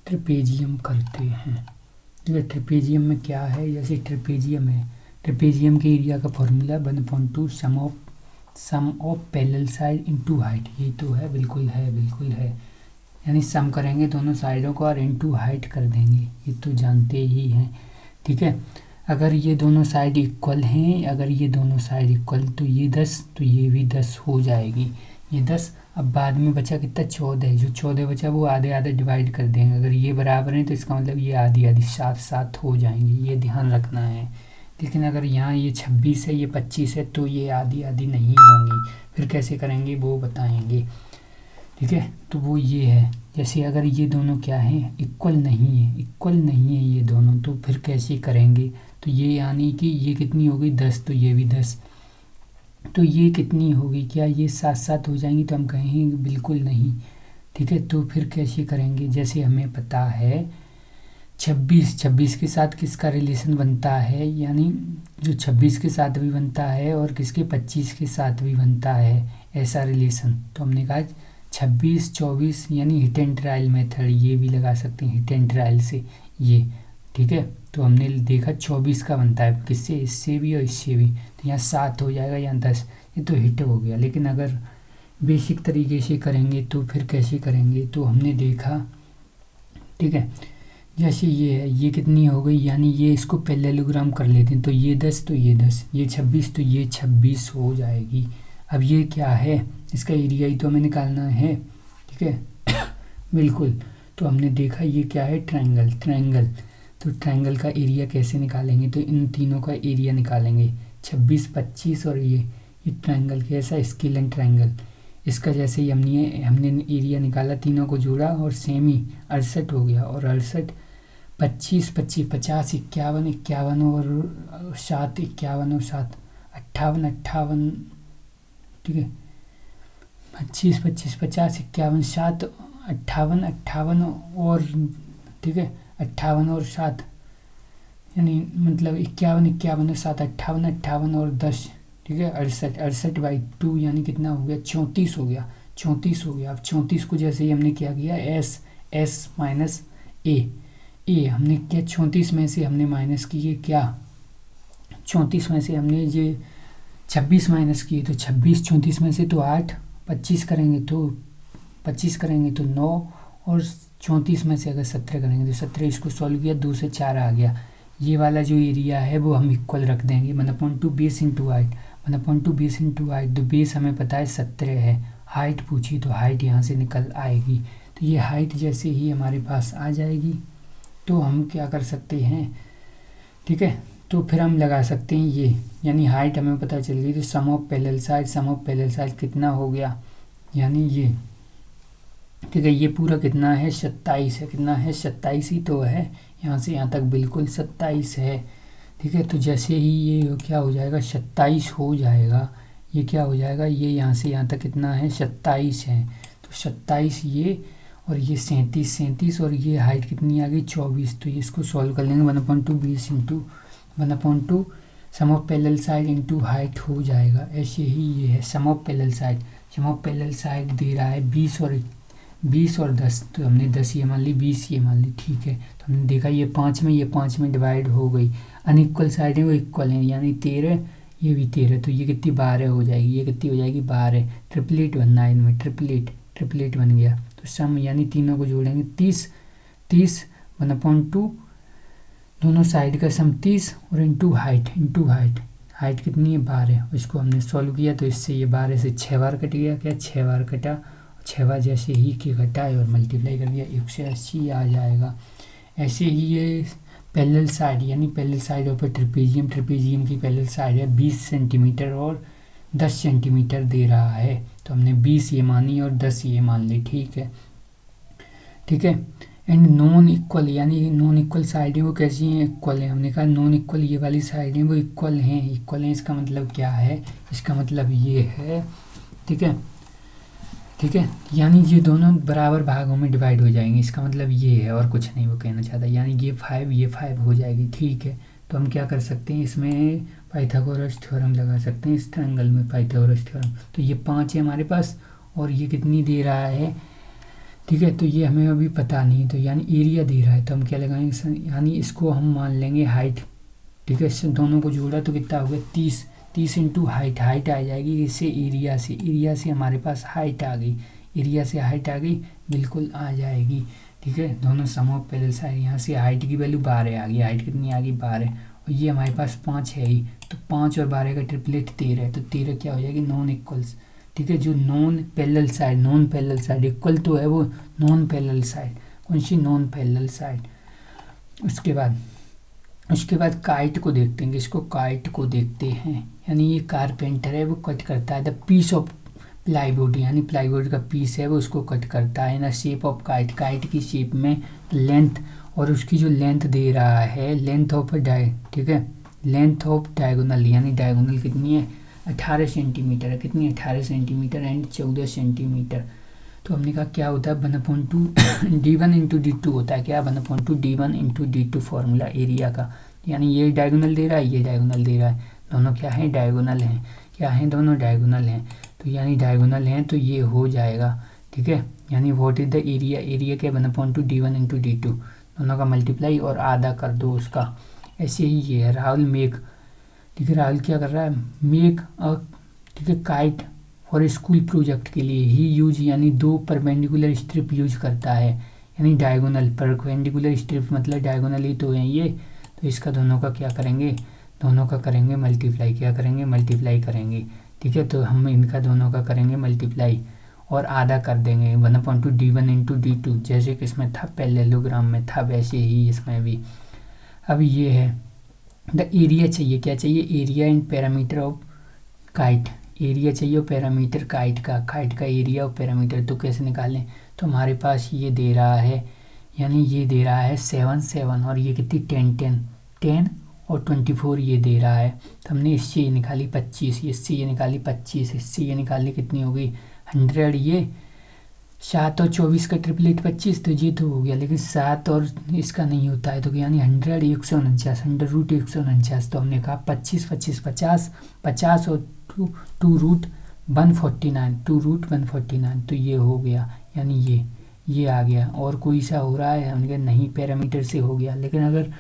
Trapezium करते हैं। ठीक है, ट्रेपेजियम में क्या है, जैसे ट्रेपेजियम है, ट्रेपेजियम के एरिया का formula 1/2 sum of parallel side into height. ये तो है, बिल्कुल है, यानी सम करेंगे दोनों साइडों को और इनटू हाइट कर देंगे, ये तो जानते ही हैं। ठीक है, अगर ये दोनों साइड इक्वल हैं, अगर ये दोनों साइड इक्वल तो ये 10 तो ये भी 10 हो जाएगी, ये 10। अब बाद में बचा कितना, 14, जो 14 बचा वो आधे आधे डिवाइड कर देंगे। अगर ये बराबर है तो इसका मतलब ये आधी आधी 7 हो जाएंगी, ये ध्यान रखना है। लेकिन अगर यहाँ ये 26 है, ये 25 है, तो ये आधी आधी नहीं होंगी, फिर कैसे करेंगे वो बताएंगे। ठीक है, तो वो ये है, जैसे अगर ये दोनों क्या हैं, इक्वल नहीं है ये दोनों, तो फिर कैसे करेंगे। तो ये यानी कि ये कितनी हो गई 10, तो ये भी 10, तो ये कितनी होगी, क्या ये 7 हो जाएंगी, तो हम कहेंगे बिल्कुल नहीं। ठीक है, तो फिर कैसे करेंगे, जैसे हमें पता है 26 के साथ किसका रिलेशन बनता है, यानी जो 26 के साथ भी बनता है और किसके 25 के साथ भी बनता है ऐसा रिलेशन। तो हमने कहा 26 24 यानी हिट एंड ट्रायल मेथड, ये भी लगा सकते हैं हिट एंड ट्रायल से ये। ठीक है, तो हमने देखा 24 का बनता है किससे, इससे भी और इससे भी, तो यहाँ 7 हो जाएगा, यहाँ 10, ये तो हिट हो गया। लेकिन अगर बेसिक तरीके से करेंगे तो फिर कैसे करेंगे, तो हमने देखा, ठीक है, जैसे ये है, ये कितनी हो गई, यानी ये इसको पैरेललोग्राम कर लेते हैं, तो ये 10 तो ये 10, ये 26 तो ये 26 हो जाएगी। अब ये क्या है, इसका एरिया ही तो हमें निकालना है। ठीक है बिल्कुल, तो हमने देखा ये क्या है, ट्रायंगल। तो ट्रायंगल का एरिया कैसे निकालेंगे, तो इन तीनों का एरिया निकालेंगे, 26 25 और ये ट्रायंगल कैसा, स्केलेन ट्रायंगल। इसका जैसे ही हमने एरिया निकाला, तीनों को जोड़ा और सेम ही 68 हो गया, और 68 25 25 50 51 और 7 51 और 7 58। ठीक है, 25 25 50 51 7 58 और, ठीक है, 58 और 7 यानी मतलब 51 और 7 58 और 10। ठीक है, 68/2 यानी कितना हो गया, 34 हो गया, 34 हो गया। अब 34 को जैसे ही हमने क्या किया, एस माइनस ए हमने क्या, 34 में से हमने माइनस किए क्या, 34 में से हमने ये 26 माइनस किए, तो 26 34 में से तो 8, 25 करेंगे तो 9, और 34 में से अगर 17 करेंगे तो 17। इसको सॉल्व किया, 2 से 4 आ गया। ये वाला जो एरिया है वो हम इक्वल रख देंगे, 1/2 base into height, 1/2 base into height. तो बेस हमें पता है 17 है, हाइट पूछी तो हाइट यहाँ से निकल आएगी। तो ये हाइट जैसे ही हमारे पास आ जाएगी तो हम क्या कर सकते हैं, ठीक है, तो फिर हम लगा सकते हैं ये, यानी हाइट हमें पता चल गई। तो सम ऑफ पैरेलल साइड कितना हो गया, यानी ये, ठीक है, ये पूरा कितना है, 27 है, कितना है 27 ही तो है, यहाँ से यहाँ तक बिल्कुल 27 है। ठीक है, तो जैसे ही ये क्या हो जाएगा, 27 हो जाएगा, ये क्या हो जाएगा, ये यहाँ से यहाँ तक कितना है, 27 है। तो 27 ये, और ये 37 और ये हाइट कितनी आ गई, 24। तो ये इसको सॉल्व कर लेंगे, 1/2 base into 1/2 sum of parallel side into height हो जाएगा। ऐसे ही ये है सम ऑफ पैरेलल साइड दे रहा है 20 और 10, तो हमने 10 ये मान ली, 20 ये मान ली। ठीक है, तो हमने देखा ये 5 में डिवाइड हो गई। अनइक्वल साइड है वो इक्वल है, यानी 13, ये भी 13, तो ये कितनी 12 हो जाएगी, ये कितनी हो जाएगी 12। ट्रिपलेट बनना है इनमें, ट्रिपलेट बन गया। तो सम यानी तीनों को जोड़ेंगे 30 1/2 दोनों साइड का सम 30 और इंटू हाइट कितनी है 12। इसको हमने सॉल्व किया तो इससे ये 12 से 6 बार कट गया, क्या 6 बार कटा, 6 बार जैसे ही कि घटाए और मल्टीप्लाई कर दिया 180 आ जाएगा। ऐसे ही ये पैरेलल साइड, यानी पैरेलल साइड ऑफ ट्रेपेजियम की पैरेलल साइड है 20 सेंटीमीटर और 10 सेंटीमीटर दे रहा है। तो हमने 20 ये मानी और 10 ये मान ली। ठीक है, एंड नॉन इक्वल, यानी नॉन इक्वल साइड है वो कैसी हैं, इक्वल है। हमने कहा नॉन इक्वल ये वाली साइड है वो इक्वल हैं। इसका मतलब क्या है, इसका मतलब ये है, ठीक है, यानी ये दोनों बराबर भागों में डिवाइड हो जाएंगे, इसका मतलब ये है और कुछ नहीं वो कहना चाहता, यानी ये 5 हो जाएगी। ठीक है, तो हम क्या कर सकते हैं, इसमें पाइथागोरस थ्योरम लगा सकते हैं, इस ट्रायंगल में पाइथागोरस थ्योरम। तो ये 5 है हमारे पास, और ये कितनी दे रहा है, ठीक है। तो ये हमें अभी पता नहीं, तो यानी एरिया दे रहा है तो हम क्या लगाएंगे, यानी इसको हम मान लेंगे हाइट। ठीक है, इससे दोनों को जोड़ा तो कितना हो गया 30, 30 इंटू हाइट, हाइट आ जाएगी इससे एरिया से, एरिया से हमारे पास हाइट आ गई, एरिया से हाइट आ गई, बिल्कुल आ जाएगी। ठीक है, दोनों सम ऑफ पैरेलल साइड, यहाँ से हाइट की वैल्यू 12 आ गई, हाइट कितनी आ गई 12, और ये हमारे पास 5 है ही, तो 5 और 12 का ट्रिपलेट 13 है, तो 13 क्या हो जाएगी नॉन इक्वल्स। ठीक है, जो non parallel side, non parallel side equal तो है वो नॉन पैरेलल साइड, कौन सी नॉन पैरेलल साइड। उसके बाद काइट को देखते हैं, इसको काइट को देखते हैं, यानी ये कारपेंटर है वो कट करता है द पीस ऑफ प्लाईवुड, यानी प्लाईवुड का पीस है वो उसको कट करता है ना शेप ऑफ काइट, काइट की शेप में लेंथ, और उसकी जो लेंथ दे रहा है लेंथ ऑफ ठीक है, लेंथ ऑफ डायगोनल, यानी डायगोनल कितनी है 18 सेंटीमीटर है, कितनी 18 सेंटीमीटर एंड 14 सेंटीमीटर। तो हमने कहा क्या होता है 1/2 D1 इंटू D2 होता है, क्या 1/2 D1 into D2 formula area का, यानी ये डायगोनल दे रहा है, ये डायगोनल दे रहा है, दोनों क्या है डायगोनल हैं, क्या है दोनों डायगोनल हैं, तो यानी डायगोनल हैं तो ये हो जाएगा। ठीक है, यानी what is the area, area क्या 1/2 D1 इंटू D2, दोनों का मल्टीप्लाई और आधा कर दो उसका। ऐसे ही ये है राहुल मेक, ठीक है राहुल क्या कर रहा है मेक अ, ठीक है काइट और स्कूल प्रोजेक्ट के लिए ही यूज, यानी 2 परपेंडिकुलर स्ट्रिप यूज करता है, यानी डायगोनल, परपेंडिकुलर स्ट्रिप मतलब डायगोनल ही तो है ये, तो इसका दोनों का क्या करेंगे, दोनों का करेंगे मल्टीप्लाई, क्या करेंगे मल्टीप्लाई करेंगे। ठीक है, तो हम इनका दोनों का करेंगे मल्टीप्लाई और आधा कर देंगे 1/2 D1 इंटू D2, जैसे कि इसमें था पैरेललोग्राम में था वैसे ही इसमें भी। अब ये है द एरिया चाहिए, क्या चाहिए area and parameter of kite, area चाहिए और पैरामीटर काइट का एरिया और पैरामीटर, तो कैसे निकालें, तो हमारे पास ये दे रहा है, यानी ये दे रहा है 7 7 और ये कितनी 10 और 24 ये दे रहा है, तो हमने इससे ये निकाली 25, इससे ये निकाली 25, इससे ये निकाली कितनी हो गई 100, ये 7 और 24 का ट्रिपलेट 25, तो ये तो हो गया, लेकिन 7 और इसका नहीं होता है, तो यानी 100 149, 100√149, तो हमने कहा 25 25 50 50 और 2√149, 2√149, तो ये हो गया, यानी ये आ गया। और कोई सा हो रहा है, हमने कहा नहीं पैरामीटर से हो गया, लेकिन अगर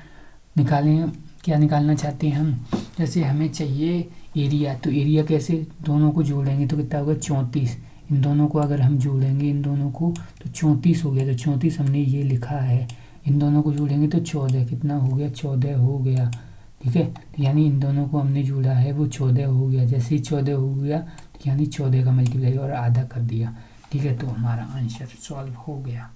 निकालें क्या निकालना चाहते हैं हम, जैसे हमें चाहिए एरिया, तो एरिया कैसे दोनों को जोड़ेंगे तो कितना होगा 34, इन दोनों को अगर हम जोड़ेंगे इन दोनों को तो 34 हो गया, तो 34 हमने ये लिखा है, इन दोनों को जोड़ेंगे तो 14, कितना हो गया 14 हो गया। ठीक है, तो यानी इन दोनों को हमने जोड़ा है वो 14 हो गया, जैसे ही 14 हो गया तो यानी 14 का मल्टीप्लाई और आधा कर दिया। ठीक है, तो हमारा आंसर सॉल्व हो गया।